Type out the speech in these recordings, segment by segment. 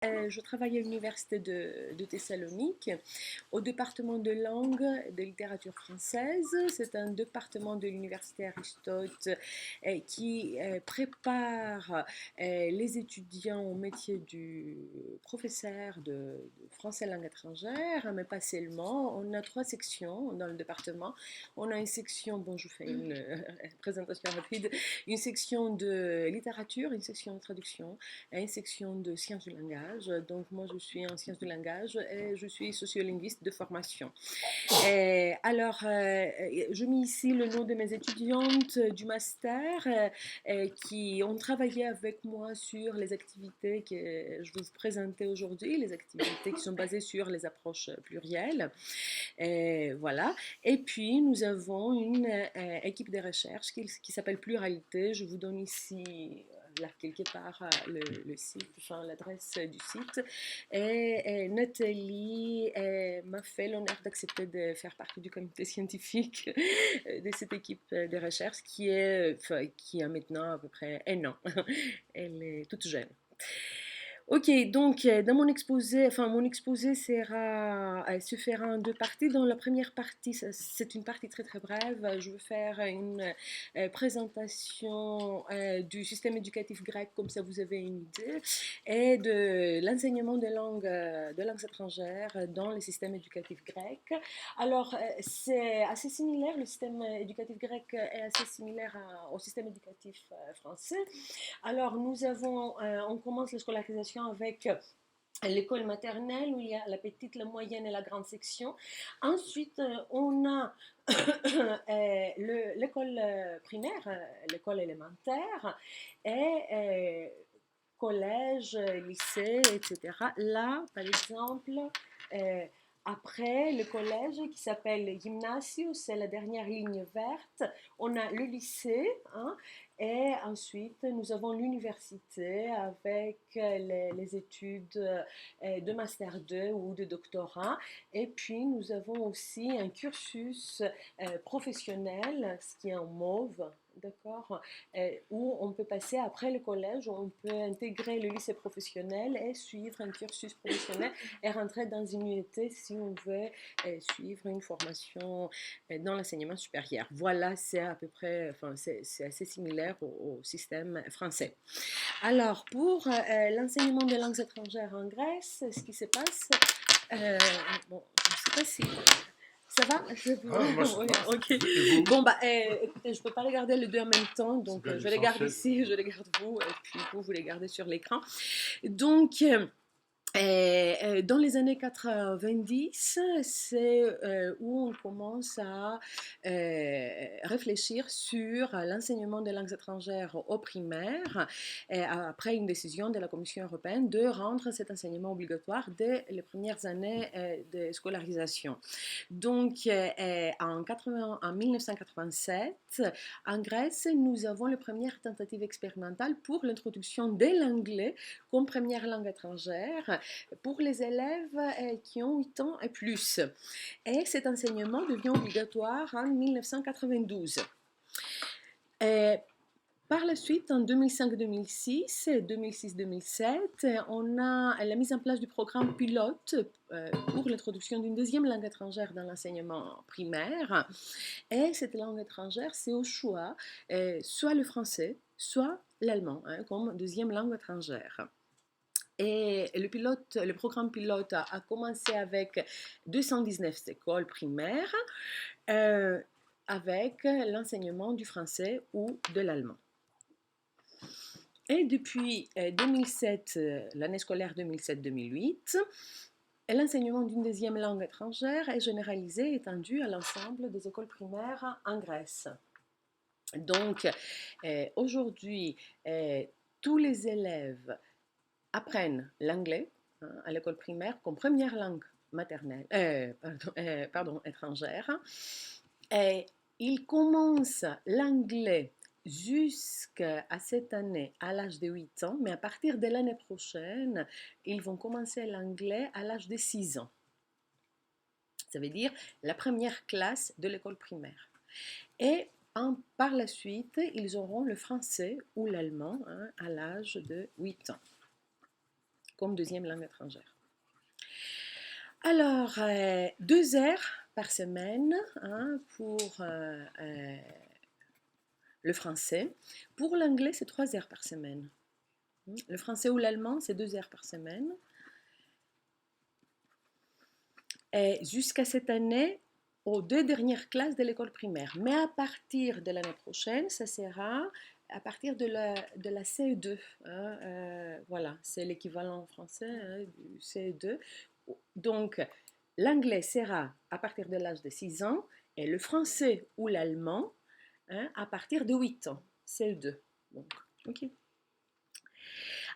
Je travaille à l'université de Thessalonique, au département de langue et de littérature française. C'est un département de l'université Aristote qui prépare les étudiants au métier du professeur de français langue étrangère, mais pas seulement. On a trois sections dans le département. On a une section, bon, je vous fais une présentation rapide, une section de littérature, une section de traduction, et une section de sciences du langage. Donc moi je suis en sciences du langage et je suis sociolinguiste de formation. Je mets ici le nom de mes étudiantes du master qui ont travaillé avec moi sur les activités que je vais vous présenter aujourd'hui, les activités qui sont basées sur les approches plurielles. Voilà. Et puis, nous avons une équipe de recherche qui s'appelle Pluralité. Je vous donne ici là quelque part le site, enfin l'adresse du site. Nathalie m'a fait l'honneur d'accepter de faire partie du comité scientifique de cette équipe de recherche qui a maintenant à peu près un an. Elle est toute jeune. Ok, donc dans mon exposé se fera en deux parties. Dans la première partie, c'est une partie très très brève. Je vais faire une présentation du système éducatif grec, comme ça vous avez une idée, et de l'enseignement de langues étrangères dans le système éducatif grec. Alors, c'est assez similaire, le système éducatif grec est assez similaire au système éducatif français. Alors, on commence la scolarisation avec l'école maternelle où il y a la petite, la moyenne et la grande section. Ensuite, on a l'école primaire, l'école élémentaire et collège, lycée, etc. Là, par exemple, euh, après le collège qui s'appelle Gymnasium, c'est la dernière ligne verte, on a le lycée, hein, et ensuite nous avons l'université avec les études de master 2 ou de doctorat, et puis nous avons aussi un cursus professionnel, ce qui est en mauve, d'accord, où on peut passer après le collège, où on peut intégrer le lycée professionnel et suivre un cursus professionnel et rentrer dans une unité si on veut suivre une formation dans l'enseignement supérieur. Voilà, c'est à peu près, enfin, c'est assez similaire au système français. Alors, pour l'enseignement des langues étrangères en Grèce, ce qui se passe, bon, je ne sais pas si ça va? Ah, moi ça Oui, va. ok. Et vous? Bon, bah, écoutez, je ne peux pas les garder les deux en même temps, C'est donc bien je les garde l'essentiel. ici, je les garde vous, et puis vous les gardez sur l'écran. Donc, dans les années 90, c'est où on commence à réfléchir sur l'enseignement des langues étrangères au primaire, après une décision de la Commission européenne de rendre cet enseignement obligatoire dès les premières années de scolarisation. Donc, en 1987, en Grèce, nous avons la première tentative expérimentale pour l'introduction de l'anglais comme première langue étrangère pour les élèves qui ont 8 ans et plus. Et cet enseignement devient obligatoire en 1992. Et par la suite, en 2005-2006, 2006-2007, on a la mise en place du programme pilote pour l'introduction d'une deuxième langue étrangère dans l'enseignement primaire. Et cette langue étrangère, c'est au choix, soit le français, soit l'allemand, hein, comme deuxième langue étrangère. Et le programme pilote a commencé avec 219 écoles primaires avec l'enseignement du français ou de l'allemand. Et depuis 2007, l'année scolaire 2007-2008, l'enseignement d'une deuxième langue étrangère est généralisé et étendu à l'ensemble des écoles primaires en Grèce. Donc, aujourd'hui, tous les élèves apprennent l'anglais, hein, à l'école primaire comme première langue maternelle, étrangère. Et ils commencent l'anglais jusqu'à cette année à l'âge de 8 ans, mais à partir de l'année prochaine, ils vont commencer l'anglais à l'âge de 6 ans. Ça veut dire la première classe de l'école primaire. Et par la suite, ils auront le français ou l'allemand, hein, à l'âge de 8 ans. comme deuxième langue étrangère. Alors, 2 heures par semaine hein, pour le français. Pour l'anglais, c'est 3 heures par semaine. Le français ou l'allemand, c'est 2 heures par semaine. Et jusqu'à cette année, aux 2 dernières classes de l'école primaire. Mais à partir de l'année prochaine, ça sera à partir de la CE2. Hein, voilà, c'est l'équivalent français hein, du CE2. Donc, l'anglais sera à partir de l'âge de 6 ans et le français ou l'allemand hein, à partir de 8 ans, CE2. Donc, ok.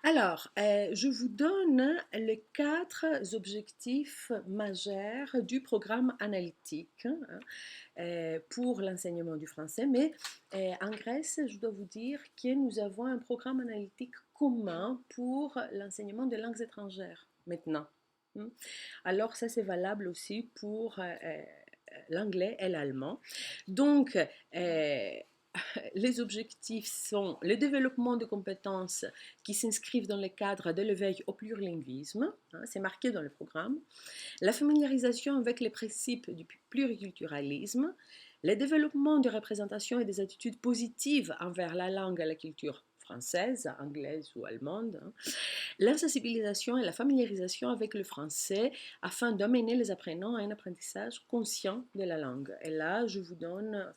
Alors, je vous donne les 4 objectifs majeurs du programme analytique hein, pour l'enseignement du français. Mais en Grèce, je dois vous dire que nous avons un programme analytique commun pour l'enseignement des langues étrangères maintenant. Alors, ça, c'est valable aussi pour l'anglais et l'allemand. Donc, les objectifs sont le développement de compétences qui s'inscrivent dans le cadre de l'éveil au plurilinguisme, hein, c'est marqué dans le programme, la familiarisation avec les principes du pluriculturalisme, le développement de représentations et des attitudes positives envers la langue et la culture française, anglaise ou allemande, hein, la sensibilisation et la familiarisation avec le français afin d'amener les apprenants à un apprentissage conscient de la langue. Et là, je vous donne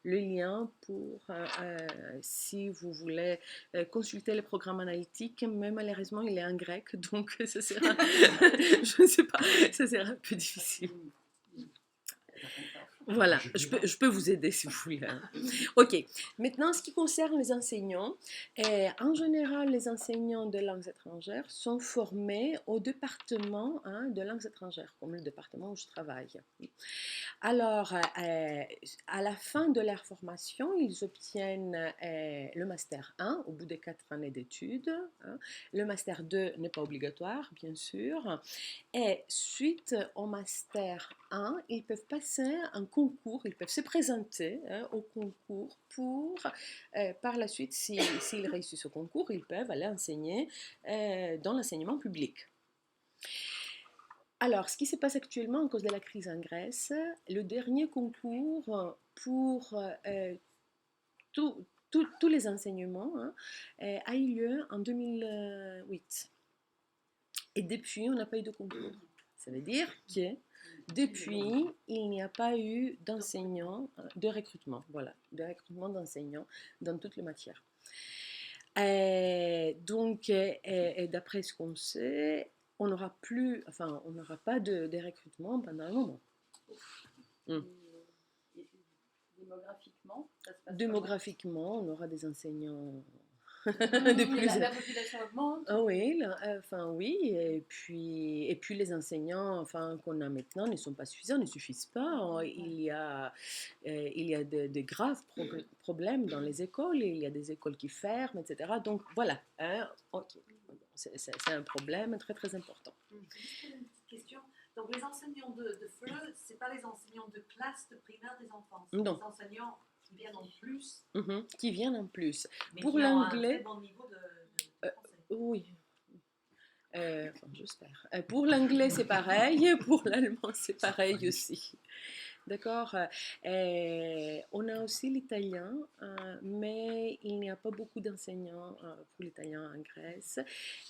le lien pour si vous voulez consulter le programme analytique, mais malheureusement, il est en grec, donc ça sera, je ne sais pas, ça sera un peu difficile. Voilà, je peux vous aider si vous voulez. Ok, maintenant, ce qui concerne les enseignants, en général, les enseignants de langues étrangères sont formés au département hein, de langues étrangères, comme le département où je travaille. Alors, à la fin de leur formation, ils obtiennent le Master 1 au bout des 4 années d'études. Hein. Le Master 2 n'est pas obligatoire, bien sûr. Et suite au Master 1, ils peuvent passer un concours, ils peuvent se présenter hein, au concours pour, par la suite, s'ils réussissent au concours, ils peuvent aller enseigner dans l'enseignement public. Alors, ce qui se passe actuellement à cause de la crise en Grèce, le dernier concours pour tous les enseignements hein, a eu lieu en 2008. Et depuis, on n'a pas eu de concours. Ça veut dire que depuis, il n'y a pas eu d'enseignants, de recrutement, voilà, de recrutement d'enseignants dans toutes les matières. Donc, d'après ce qu'on sait, on n'aura pas de recrutement pendant un moment. Démographiquement, ça se passe Démographiquement, on aura des enseignants de plus. La population augmente. Ah oui, oui, et puis les enseignants qu'on a maintenant ne sont pas suffisants, ne suffisent pas. Il y a de graves problèmes dans les écoles, il y a des écoles qui ferment, etc. Donc voilà, hein, okay. C'est un problème très très important. Juste une petite question. Donc les enseignants de FLE, ce n'est pas les enseignants de classe de primaire des enfants, c'est les enseignants qui viennent en plus. Qui viennent en plus. Mais pour qui l'anglais, ont un très bon niveau de français. Oui. J'espère. Pour l'anglais, c'est pareil. Pour l'allemand, c'est pareil aussi. D'accord. On a aussi l'italien, mais il n'y a pas beaucoup d'enseignants pour l'italien en Grèce.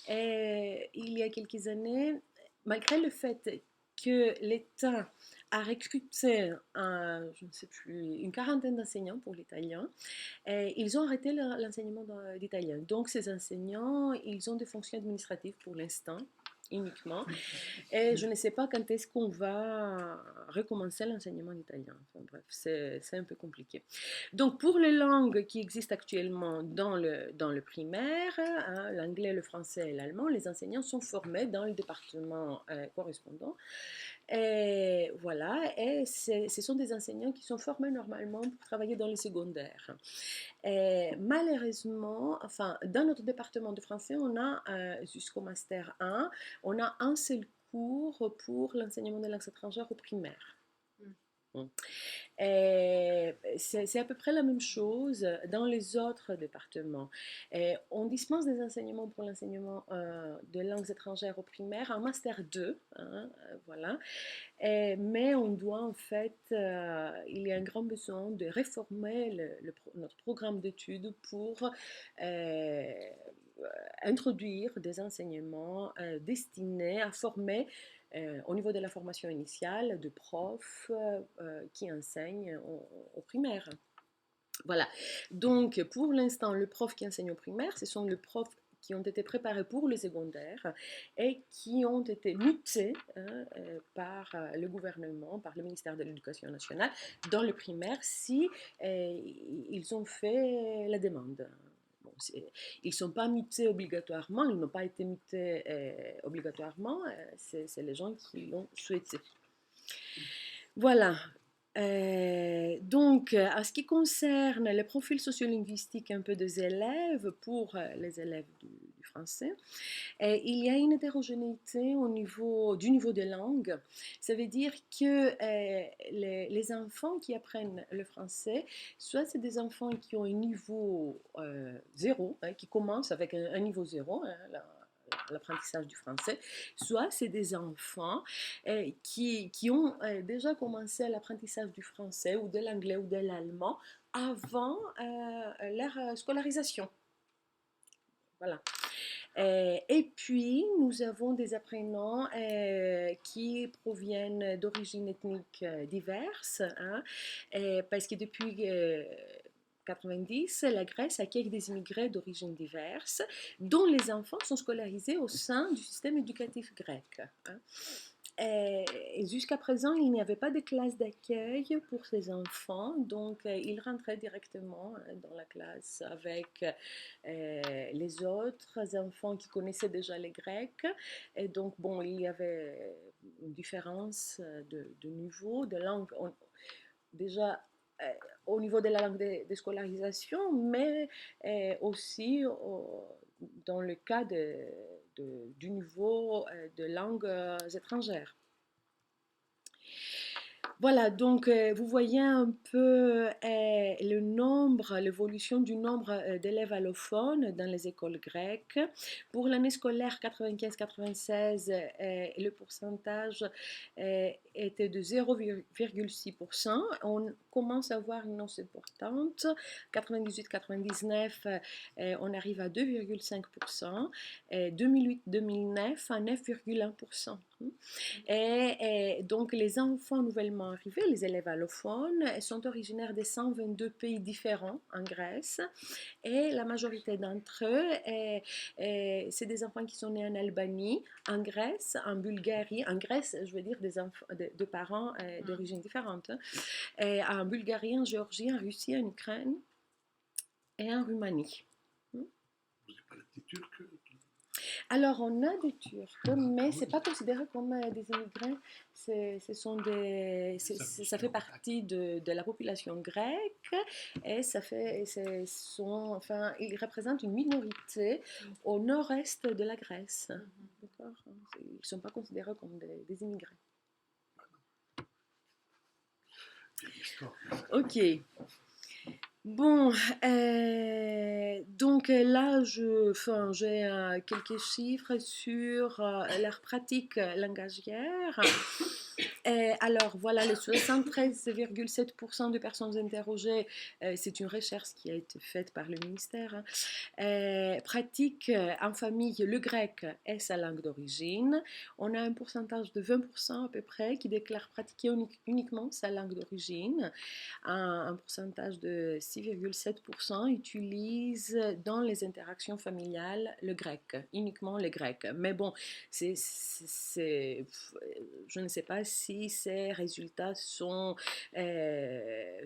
Et il y a quelques années, malgré le fait que l'État a recruté, je ne sais plus, une quarantaine d'enseignants pour l'italien, ils ont arrêté l'enseignement d'italien. Donc ces enseignants, ils ont des fonctions administratives pour l'instant, uniquement. Et je ne sais pas quand est-ce qu'on va recommencer l'enseignement d'italien. Enfin, bref, c'est un peu compliqué. Donc, pour les langues qui existent actuellement dans le primaire, hein, l'anglais, le français et l'allemand, les enseignants sont formés dans le département correspondant. Et voilà, et ce sont des enseignants qui sont formés normalement pour travailler dans les secondaires. Et malheureusement, dans notre département de français, on a jusqu'au Master 1, on a un seul cours pour l'enseignement des langues étrangères au primaire. C'est à peu près la même chose dans les autres départements. On dispense des enseignements pour l'enseignement de langues étrangères au primaire en master 2, hein, voilà. Mais on doit en fait, il y a un grand besoin de réformer notre programme d'études pour introduire des enseignements destinés à former au niveau de la formation initiale de profs qui enseignent au primaire. Voilà. Donc, pour l'instant, le prof qui enseigne au primaire, ce sont les profs qui ont été préparés pour le secondaire et qui ont été mutés par le gouvernement, par le ministère de l'Éducation nationale, dans le primaire si ils ont fait la demande. Bon, ils ne sont pas mutés obligatoirement, ils n'ont pas été mutés obligatoirement, c'est les gens qui l'ont souhaité. Voilà. Donc, en ce qui concerne le profil sociolinguistique un peu des élèves, pour les élèves du français, il y a une hétérogénéité du niveau de langue. Ça veut dire que les enfants qui apprennent le français, soit c'est des enfants qui ont un niveau 0, hein, qui commencent avec un niveau 0, hein, l'apprentissage du français, soit c'est des enfants qui ont déjà commencé l'apprentissage du français ou de l'anglais ou de l'allemand avant leur scolarisation. Voilà. Et puis, nous avons des apprenants qui proviennent d'origines ethniques diverses, hein, parce que depuis 90, la Grèce accueille des immigrés d'origines diverses, dont les enfants sont scolarisés au sein du système éducatif grec. Hein. Et jusqu'à présent, il n'y avait pas de classe d'accueil pour ces enfants, donc ils rentraient directement dans la classe avec les autres enfants qui connaissaient déjà les Grecs. Et donc, bon, il y avait une différence de niveau, de langue. Déjà, au niveau de la langue de scolarisation, mais aussi dans le cas du niveau de langues étrangères. Voilà, donc vous voyez un peu l'évolution du nombre d'élèves allophones dans les écoles grecques. Pour l'année scolaire 95-96, le pourcentage était de 0,6%. On commence à voir une hausse importante. 98-99, on arrive à 2,5%. 2008-2009 à 9,1%. Et donc, les enfants nouvellement arrivés, les élèves allophones, sont originaires de 122 pays différents en Grèce. Et la majorité d'entre eux, c'est des enfants qui sont nés en Albanie, en Grèce, en Bulgarie. En Grèce, je veux dire des enfants, de parents d'origine différente. Et en Bulgarie, en Géorgie, en Russie, en Ukraine et en Roumanie. Vous n'avez pas des Turcs? Alors, on a des Turcs, mais ce n'est pas considéré comme des immigrés. Ça fait partie de la population grecque et enfin, ils représentent une minorité au nord-est de la Grèce. D'accord? Ils ne sont pas considérés comme des immigrés. Ok. Bon, donc là, j'ai quelques chiffres sur leur pratique langagière. Alors voilà, les 73,7% de personnes interrogées, c'est une recherche qui a été faite par le ministère, pratiquent en famille le grec et sa langue d'origine. On a un pourcentage de 20% à peu près qui déclarent pratiquer uniquement sa langue d'origine. Un pourcentage de 6,7% utilise dans les interactions familiales le grec, uniquement le grec. Mais bon, je ne sais pas si ces résultats sont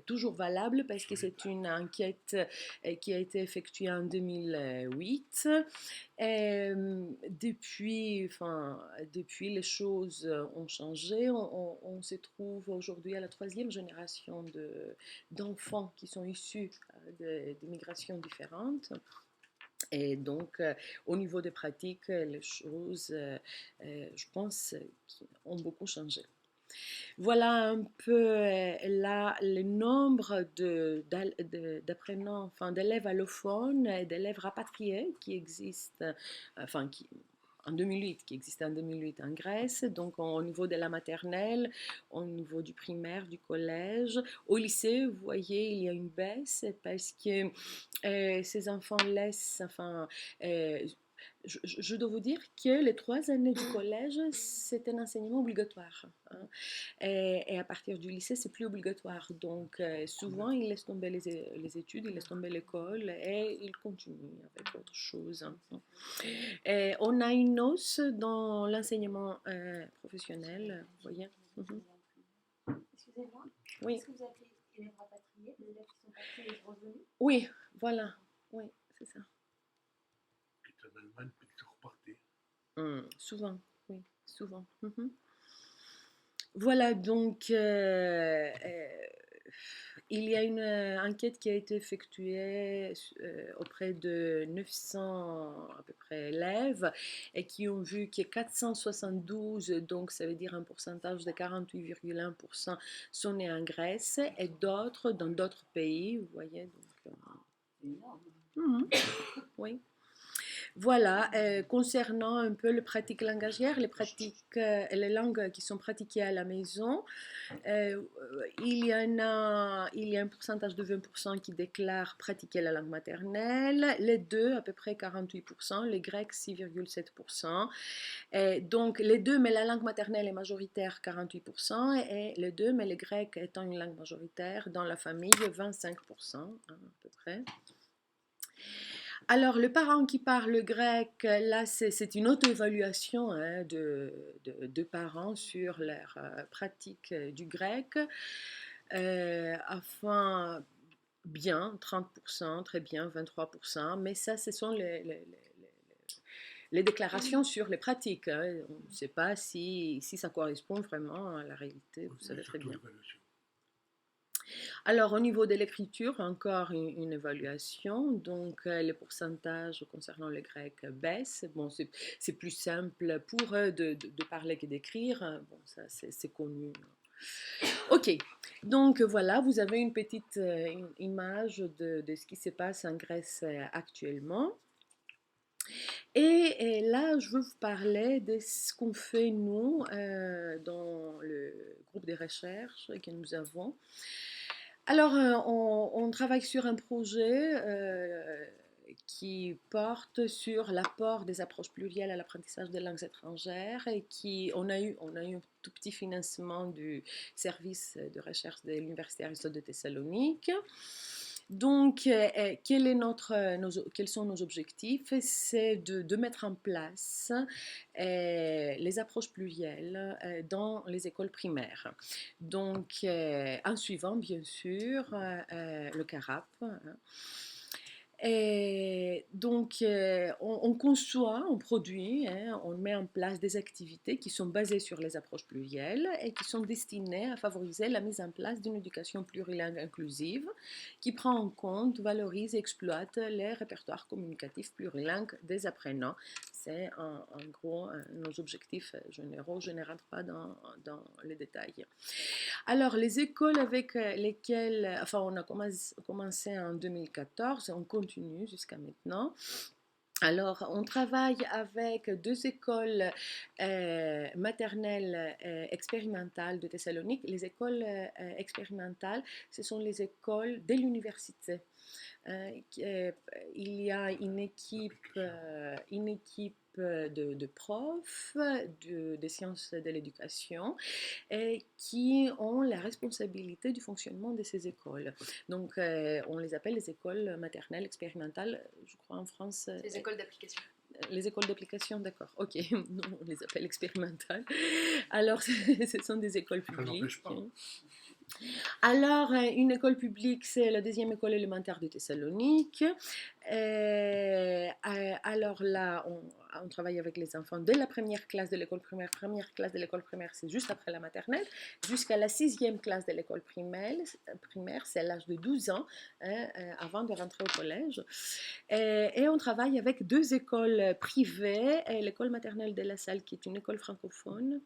toujours valables parce que c'est une enquête qui a été effectuée en 2008. Depuis, les choses ont changé. On se trouve aujourd'hui à la 3e génération d'enfants qui sont issus d'immigration différentes. Et donc, au niveau des pratiques, les choses, je pense, ont beaucoup changé. Voilà un peu là le nombre d'apprenants, enfin d'élèves allophones et d'élèves rapatriés qui existent, enfin en 2008, qui existait en 2008 en Grèce, donc au niveau de la maternelle, au niveau du primaire, du collège. Au lycée, vous voyez, il y a une baisse parce que ces enfants laissent, enfin, euh, je dois vous dire que les 3 années du collège, c'est un enseignement obligatoire, hein. Et à partir du lycée, c'est plus obligatoire. Donc, souvent, ils laissent tomber les études, ils laissent tomber l'école et ils continuent avec autre chose, hein. Et on a une hausse dans l'enseignement professionnel, vous voyez. Mhm. Excusez-moi, Oui. est-ce que vous appelez élèves rapatriés, des élèves qui sont partis et revenus? Oui, voilà. Oui, c'est ça. Qui est en Allemagne, puis qui sont repartis. Souvent, oui, souvent. Mhm. Voilà, donc il y a une enquête qui a été effectuée auprès de 900 à peu près élèves et qui ont vu qu'il y a 472, donc ça veut dire un pourcentage de 48,1% sont nés en Grèce et d'autres dans d'autres pays, vous voyez. Donc, oui. Voilà, concernant un peu les pratiques langagières, les langues qui sont pratiquées à la maison, il y a un pourcentage de 20% qui déclarent pratiquer la langue maternelle, les deux à peu près 48%, les Grecs 6,7%. Donc les deux, mais la langue maternelle est majoritaire 48%, et les deux, mais les Grecs étant une langue majoritaire dans la famille 25%, hein, à peu près. Alors, le parent qui parle grec, là, c'est une auto-évaluation, hein, de parents sur leur pratique du grec. Enfin, bien, 30%, très bien, 23%, mais ça, ce sont les déclarations sur les pratiques, hein. On ne sait pas si ça correspond vraiment à la réalité, vous savez très bien. Alors, au niveau de l'écriture, encore une évaluation. Donc, les pourcentages concernant le grec baissent. Bon, c'est plus simple pour eux de parler que d'écrire. Bon, ça, c'est connu. Ok, donc voilà, vous avez une petite image de ce qui se passe en Grèce actuellement. Et là, je veux vous parler de ce qu'on fait, nous, dans le groupe de recherche que nous avons. Alors, on travaille sur un projet qui porte sur l'apport des approches plurielles à l'apprentissage des langues étrangères et on a eu un tout petit financement du service de recherche de l'Université Aristote de Thessalonique. Donc, quels sont nos objectifs? C'est de mettre en place les approches plurielles dans les écoles primaires. Donc, en suivant, bien sûr, le CARAP, hein. Et donc, on conçoit, on produit, hein, on met en place des activités qui sont basées sur les approches plurielles et qui sont destinées à favoriser la mise en place d'une éducation plurilingue inclusive qui prend en compte, valorise et exploite les répertoires communicatifs plurilingues des apprenants. C'est en gros nos objectifs généraux. Je ne rentre pas dans les détails. Alors, les écoles avec lesquelles, enfin, on a commencé en 2014, on continue jusqu'à maintenant. Alors, on travaille avec 2 écoles maternelles expérimentales de Thessalonique. Les écoles expérimentales, ce sont les écoles de l'université. Il y a une équipe de profs des sciences de l'éducation qui ont la responsabilité du fonctionnement de ces écoles. Donc, on les appelle les écoles maternelles expérimentales, je crois en France. Les écoles d'application. Les écoles d'application, d'accord, ok, nous on les appelle expérimentales. Alors, ce sont des écoles publiques. Alors, une école publique, c'est la 2e école élémentaire de Thessalonique. Alors là, on travaille avec les enfants dès la première classe de l'école primaire. Première classe de l'école primaire, c'est juste après la maternelle, jusqu'à la 6e classe de l'école primaire, c'est à l'âge de 12 ans, hein, avant de rentrer au collège. Et on travaille avec 2 écoles privées, l'école maternelle de La Salle, qui est une école francophone,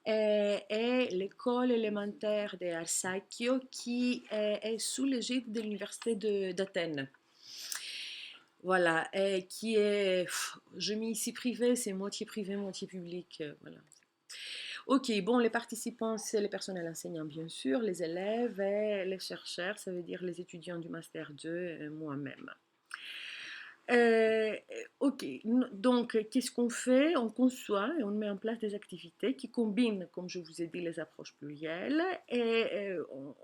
est l'école élémentaire de Arsacchio qui est sous l'égide de l'université d'Athènes. Voilà, qui est, je mets ici privé, c'est moitié privé, moitié public, voilà. Ok, bon, les participants, c'est les personnels enseignants, bien sûr, les élèves et les chercheurs, ça veut dire les étudiants du Master 2 et moi-même. Ok, donc qu'est-ce qu'on fait? On conçoit et on met en place des activités qui combinent, comme je vous ai dit, les approches plurielles et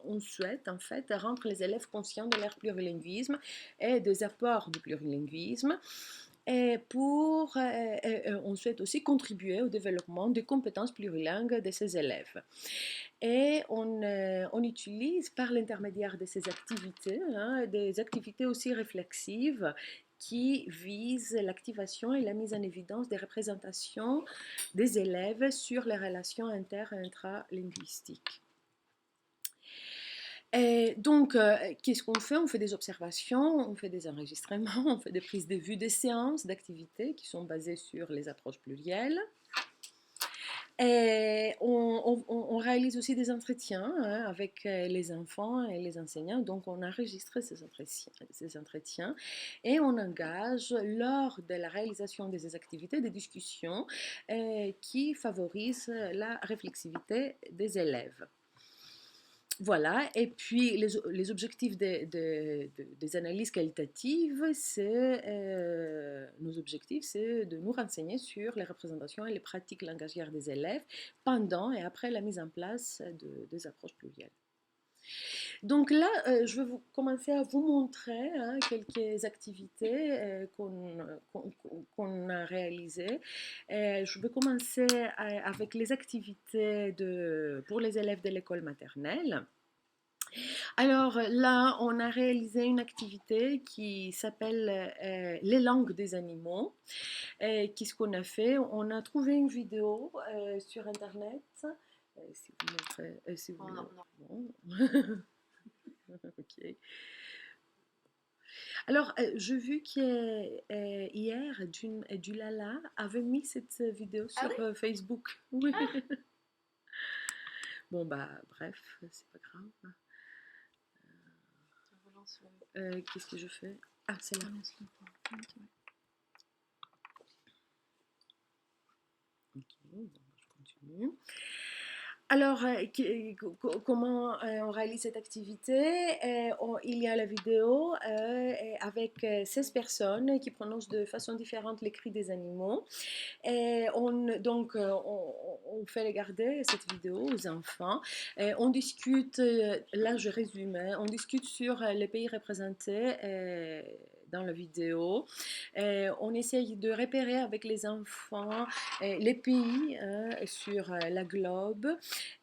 on souhaite en fait rendre les élèves conscients de leur plurilinguisme et des apports du plurilinguisme. Et on souhaite aussi contribuer au développement des compétences plurilingues de ces élèves. Et on utilise par l'intermédiaire de ces activités, des activités aussi réflexives qui visent l'activation et la mise en évidence des représentations des élèves sur les relations inter- et intralinguistiques. Et donc, qu'est-ce qu'on fait? On fait des observations, on fait des enregistrements, on fait des prises de vue des séances d'activités qui sont basées sur les approches plurielles. Et on réalise aussi des entretiens avec les enfants et les enseignants. Donc, on enregistre ces entretiens et on engage lors de la réalisation de ces activités des discussions qui favorisent la réflexivité des élèves. Voilà, et puis les objectifs des analyses qualitatives, nos objectifs, c'est de nous renseigner sur les représentations et les pratiques langagières des élèves pendant et après la mise en place des approches plurielles. Donc là, je vais commencer à vous montrer quelques activités qu'on a réalisées. Je vais commencer avec les activités pour les élèves de l'école maternelle. Alors là, on a réalisé une activité qui s'appelle les langues des animaux. Qu'est-ce qu'on a fait? On a trouvé une vidéo sur Internet. Si vous montrez, si vous... non. Bon. Ok. Alors, j'ai vu qu'hier, Dulala avait mis cette vidéo sur Facebook. Oui. Bon, bah, bref, c'est pas grave. Qu'est-ce que je fais? Ah, c'est là. Ok, bon, je continue. Alors, comment on réalise cette activité? Il y a la vidéo avec 16 personnes qui prononcent de façon différente les cris des animaux. Et on fait regarder cette vidéo aux enfants. On discute, là je résume, on discute sur les pays représentés dans la vidéo. On essaye de repérer avec les enfants les pays sur la globe.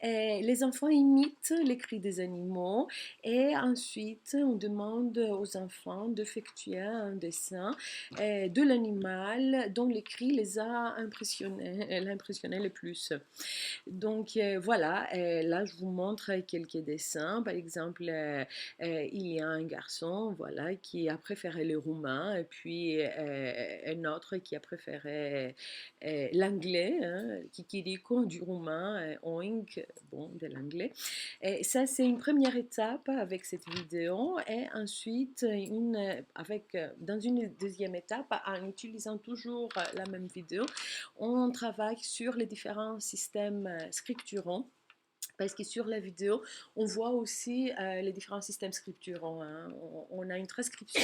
Les enfants imitent les cris des animaux et ensuite on demande aux enfants d'effectuer un dessin de l'animal dont les cris les a impressionnés le plus. Donc voilà, là je vous montre quelques dessins. Par exemple, il y a un garçon voilà, qui a préféré le roumain et puis un autre qui a préféré l'anglais, kikiriko du roumain, oink, bon, de l'anglais. Et ça, c'est une première étape avec cette vidéo et ensuite, dans une deuxième étape, en utilisant toujours la même vidéo, on travaille sur les différents systèmes scripturaux. Parce que sur la vidéo, on voit aussi les différents systèmes scripturaux. On a une transcription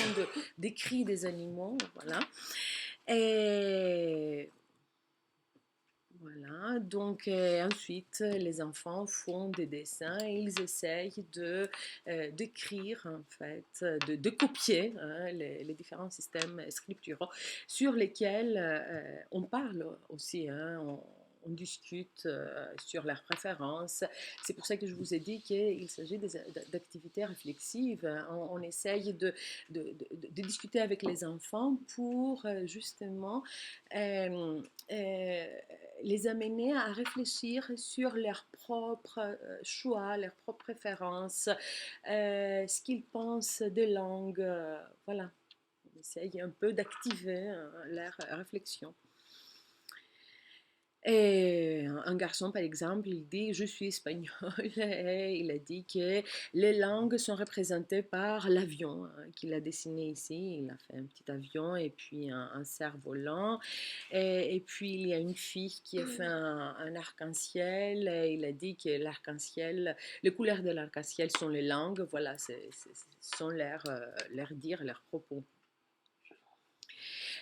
des cris des animaux, voilà. Et voilà, donc ensuite les enfants font des dessins et ils essayent d'écrire en fait, de copier les différents systèmes scripturaux sur lesquels on parle aussi, on discute sur leurs préférences. C'est pour ça que je vous ai dit qu'il s'agit d'activités réflexives. On essaye de discuter avec les enfants pour justement les amener à réfléchir sur leurs propres choix, leurs propres préférences, ce qu'ils pensent des langues. Voilà, on essaye un peu d'activer leur réflexion. Et un garçon, par exemple, il dit je suis espagnol et il a dit que les langues sont représentées par l'avion qu'il a dessiné ici. Il a fait un petit avion et puis un cerf-volant. Et puis il y a une fille qui a fait un arc-en-ciel. Et il a dit que l'arc-en-ciel, les couleurs de l'arc-en-ciel sont les langues. Voilà, sont leurs dires, leurs propos.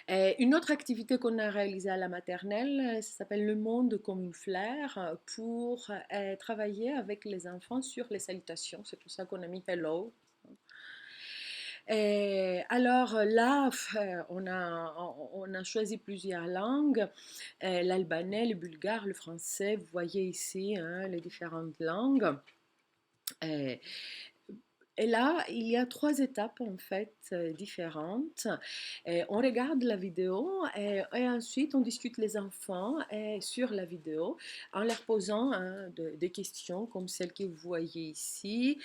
Une autre activité qu'on a réalisée à la maternelle, ça s'appelle Le monde comme une fleur, pour travailler avec les enfants sur les salutations. C'est pour ça qu'on a mis Hello. Alors là, on a choisi plusieurs langues, l'albanais, le bulgare, le français. Vous voyez ici les différentes langues. Et là, il y a 3 étapes en fait différentes. On regarde la vidéo et ensuite on discute les enfants sur la vidéo en leur posant des questions comme celles que vous voyez ici.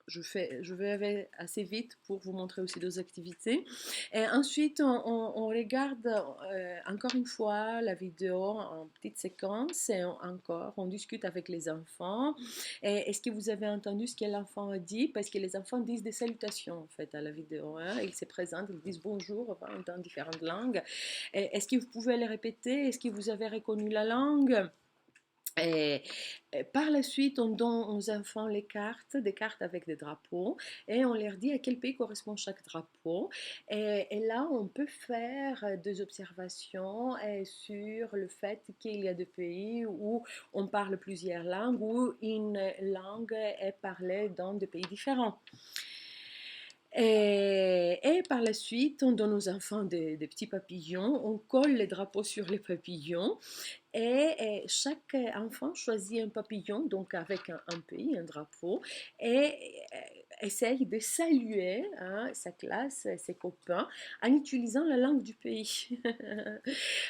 Je vais assez vite pour vous montrer aussi d'autres activités. Et ensuite, on regarde encore une fois la vidéo en petite séquence et on discute avec les enfants. Est-ce que vous avez entendu ce que l'enfant a dit? Parce que les enfants disent des salutations en fait à la vidéo. Ils se présentent, ils disent bonjour dans différentes langues. Est-ce que vous pouvez les répéter? Est-ce que vous avez reconnu la langue? Et par la suite, on donne aux enfants des cartes avec des drapeaux, et on leur dit à quel pays correspond chaque drapeau. Et là, on peut faire des observations sur le fait qu'il y a des pays où on parle plusieurs langues, où une langue est parlée dans des pays différents. Et par la suite, on donne aux enfants des petits papillons, on colle les drapeaux sur les papillons et chaque enfant choisit un papillon, donc avec un pays, un drapeau, et essaye de saluer sa classe, ses copains, en utilisant la langue du pays.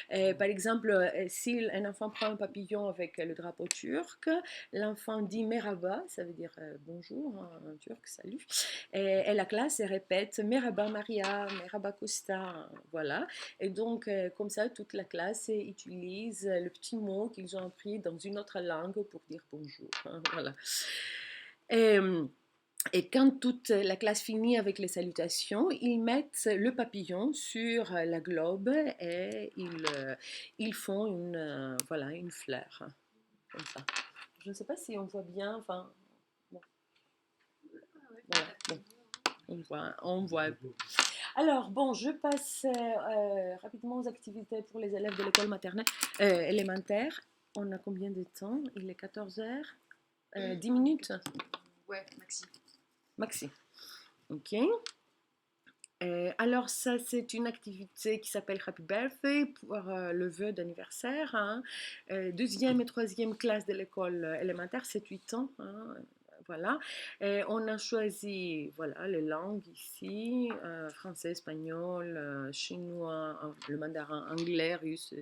Par exemple, si un enfant prend un papillon avec le drapeau turc, l'enfant dit merhaba, ça veut dire bonjour en turc, salut. Et la classe répète merhaba Maria, merhaba Costa, voilà. Et donc, comme ça, toute la classe utilise le petit mot qu'ils ont appris dans une autre langue pour dire bonjour. Voilà. Et quand toute la classe finit avec les salutations, ils mettent le papillon sur la globe et ils font voilà, une fleur, comme ça. Je ne sais pas si on voit bien, enfin, bon. Voilà, bon. On voit. Alors, bon, je passe rapidement aux activités pour les élèves de l'école maternelle, élémentaire. On a combien de temps? Il est 14h, 10 minutes? Ouais, maxi. Maxi. Ok. Alors ça, c'est une activité qui s'appelle Happy Birthday pour le vœu d'anniversaire. Deuxième et troisième classe de l'école élémentaire, 7-8 ans. Voilà. On a choisi voilà, les langues ici, français, espagnol, chinois, le mandarin, anglais, russe,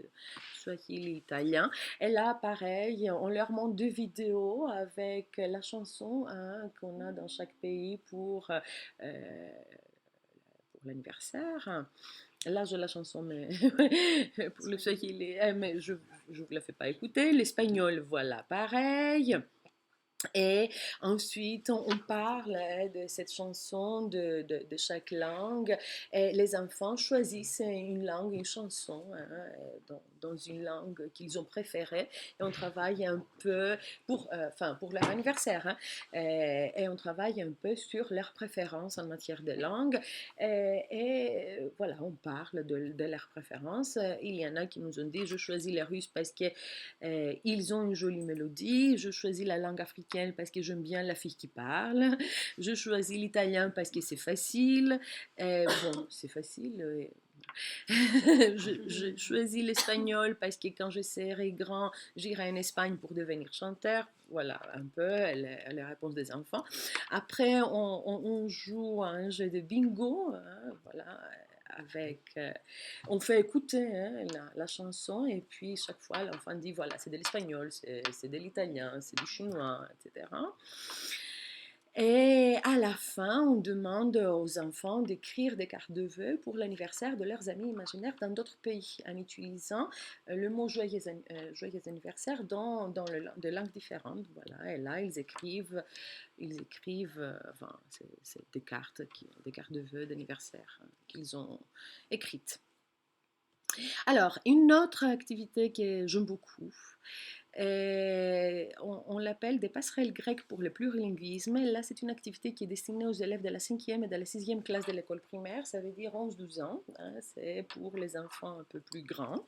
swahili, italien. Et là, pareil, on leur montre 2 vidéos avec la chanson qu'on a dans chaque pays pour l'anniversaire. Là, j'ai la chanson, mais pour le swahili, mais je ne vous la fais pas écouter. L'espagnol, voilà, pareil. Et ensuite, on parle de cette chanson de chaque langue. Et les enfants choisissent une langue, une chanson dans une langue qu'ils ont préférée. Et on travaille un peu pour leur anniversaire. Et on travaille un peu sur leurs préférences en matière de langue. Et voilà, on parle de leurs préférences. Il y en a qui nous ont dit, je choisis les Russes parce qu'ils ont une jolie mélodie. Je choisis la langue africaine parce que j'aime bien la fille qui parle. Je choisis l'italien parce que c'est facile. Bon, c'est facile. Je choisis l'espagnol parce que quand je serai grand, j'irai en Espagne pour devenir chanteur. Voilà, un peu les réponses des enfants. Après, on joue à un jeu de bingo. Voilà. On fait écouter la chanson et puis chaque fois l'enfant dit voilà c'est de l'espagnol, c'est de l'italien, c'est du chinois, etc. Et à la fin, on demande aux enfants d'écrire des cartes de vœux pour l'anniversaire de leurs amis imaginaires dans d'autres pays, en utilisant le mot joyeux anniversaire dans des langues différentes. Voilà. Et là, ils écrivent enfin, c'est des cartes de vœux d'anniversaire qu'ils ont écrites. Alors, une autre activité que j'aime beaucoup, on l'appelle des passerelles grecques pour le plurilinguisme. Là, c'est une activité qui est destinée aux élèves de la 5e et de la 6e classe de l'école primaire, ça veut dire 11-12 ans. Hein, c'est pour les enfants un peu plus grands.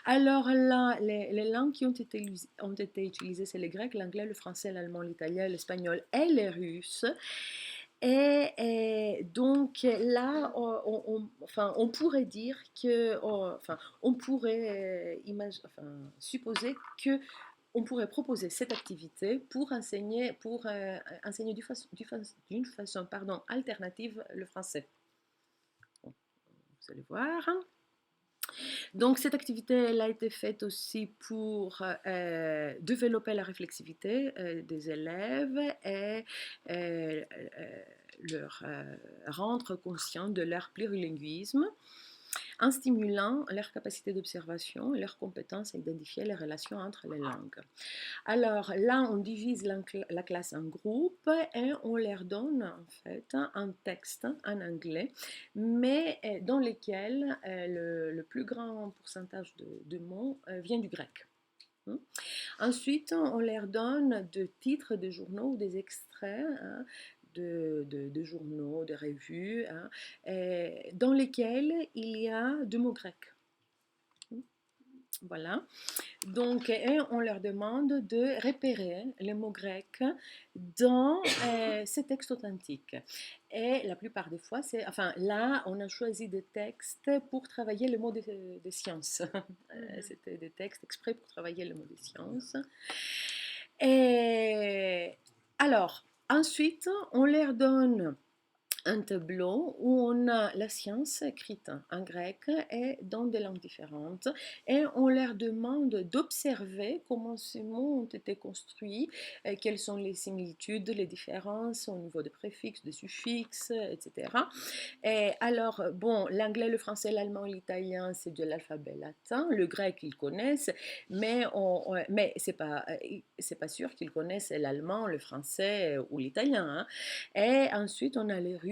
Alors là, les langues qui ont été utilisées, c'est le grec, l'anglais, le français, l'allemand, l'italien, l'espagnol et le russe. Et donc là, enfin, on pourrait dire que, enfin, on pourrait supposer que on pourrait proposer cette activité pour enseigner d'une façon alternative le français. Bon, vous allez voir. Donc cette activité, elle a été faite aussi pour développer la réflexivité des élèves et leur rendre conscients de leur plurilinguisme en stimulant leur capacité d'observation et leur compétence à identifier les relations entre les langues. Alors là, on divise la classe en groupes et on leur donne en fait un texte en anglais, mais dans lequel le plus grand pourcentage de mots vient du grec. Ensuite, on leur donne des titres de journaux ou des extraits de journaux, de revues, hein, dans lesquels il y a deux mots grecs. Voilà. Donc, on leur demande de repérer les mots grecs dans ces textes authentiques. Et la plupart des fois, là, on a choisi des textes pour travailler le mot des sciences. C'était des textes exprès pour travailler le mot des sciences. Et alors, ensuite, on leur donne un tableau où on a la science écrite en grec et dans des langues différentes et on leur demande d'observer comment ces mots ont été construits, quelles sont les similitudes, les différences au niveau des préfixes, des suffixes, etc. Et alors, bon, l'anglais, le français, l'allemand, l'italien, c'est de l'alphabet latin, le grec, ils connaissent, mais c'est pas sûr qu'ils connaissent l'allemand, le français ou l'italien. Hein. Et ensuite, on a les Russes.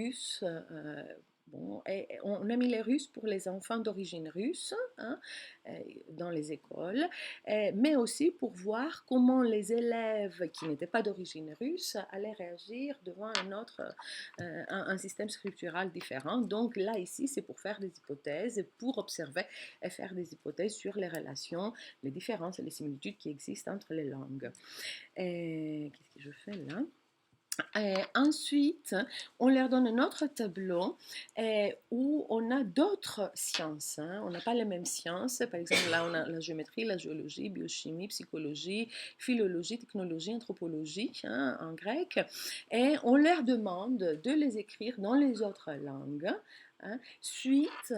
Bon, et on a mis les Russes pour les enfants d'origine russe hein, dans les écoles, mais aussi pour voir comment les élèves qui n'étaient pas d'origine russe allaient réagir devant un système scriptural différent. Donc là, ici, c'est pour faire des hypothèses, pour observer et faire des hypothèses sur les relations, les différences et les similitudes qui existent entre les langues. Qu'est-ce que je fais là ? Ensuite, on leur donne un autre tableau où on a d'autres sciences. Hein. On n'a pas les mêmes sciences. Par exemple, là, on a la géométrie, la géologie, biochimie, psychologie, philologie, technologie, anthropologie hein, en grec. Et on leur demande de les écrire dans les autres langues hein, suite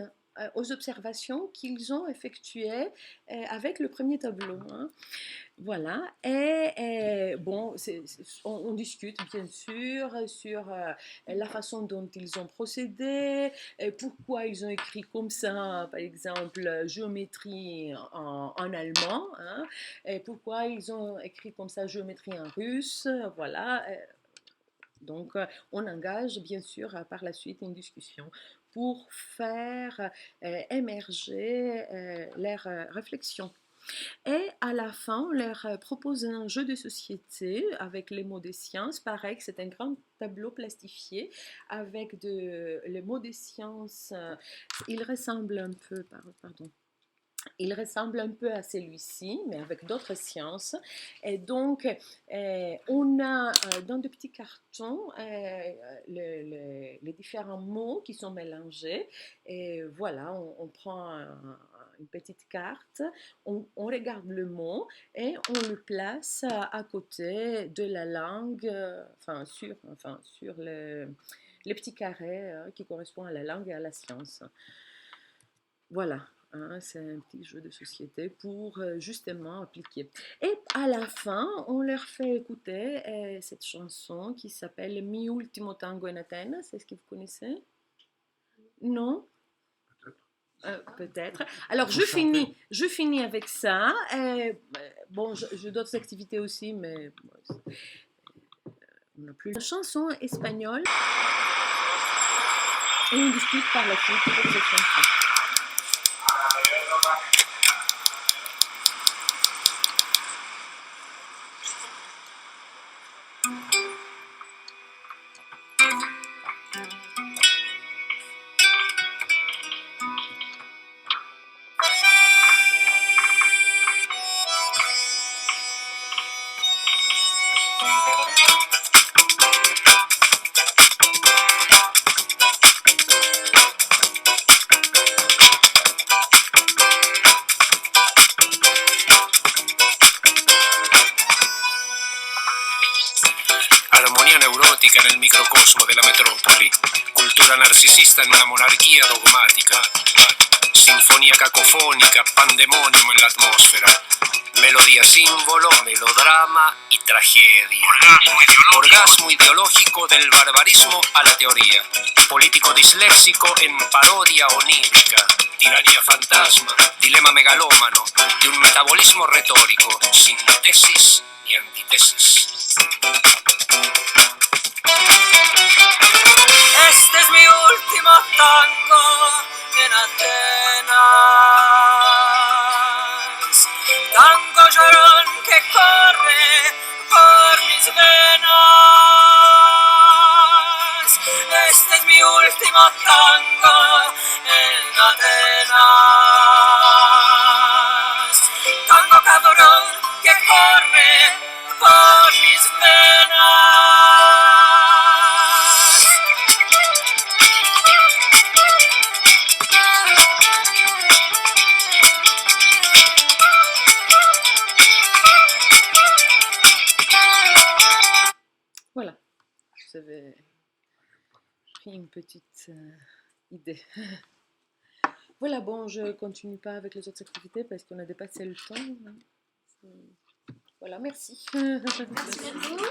aux observations qu'ils ont effectuées avec le premier tableau. Hein. Voilà, et bon, on discute bien sûr sur la façon dont ils ont procédé, pourquoi ils ont écrit comme ça, par exemple, géométrie en allemand, hein, et pourquoi ils ont écrit comme ça, géométrie en russe, voilà. Donc, on engage bien sûr par la suite une discussion pour faire émerger leurs réflexions. Et à la fin, on leur propose un jeu de société avec les mots des sciences. Pareil, c'est un grand tableau plastifié avec les mots des sciences. Il ressemble un peu, pardon. Il ressemble un peu à celui-ci, mais avec d'autres sciences. Et donc, on a dans de petits cartons les différents mots qui sont mélangés. Et voilà, on prend une petite carte, on regarde le mot et on le place à côté de la langue, sur les petits carrés qui correspondent à la langue et à la science. Voilà. Hein, c'est un petit jeu de société pour justement appliquer. Et à la fin, on leur fait écouter cette chanson qui s'appelle Mi ultimo tango in Athènes. C'est ce que vous connaissez? Non? Peut-être. Alors, je finis avec ça. Bon, j'ai d'autres activités aussi, mais on n'a plus. La chanson espagnole et on discute par la suite pour cette chanson. Armonía neurótica nel microcosmo della metropoli, cultura narcisista in una monarchia dogmatica, sinfonia cacofonica, pandemonio nell'atmosfera, melodia simbolo, melodrama y tragedia, orgasmo ideológico del barbarismo a la teoría, político disléxico en parodia onírica, tiranía fantasma, dilema megalómano y un metabolismo retórico, sin tesis ni antitesis. Este es mi último tango en Atenas, tango llorón que corre por mis venas. Este es mi último tango en Atenas, tango cabrón que corre por mis venas. Voilà, vous avez pris une petite idée. Voilà, bon, je continue pas avec les autres activités parce qu'on a dépassé le temps. Voilà, merci. Merci beaucoup.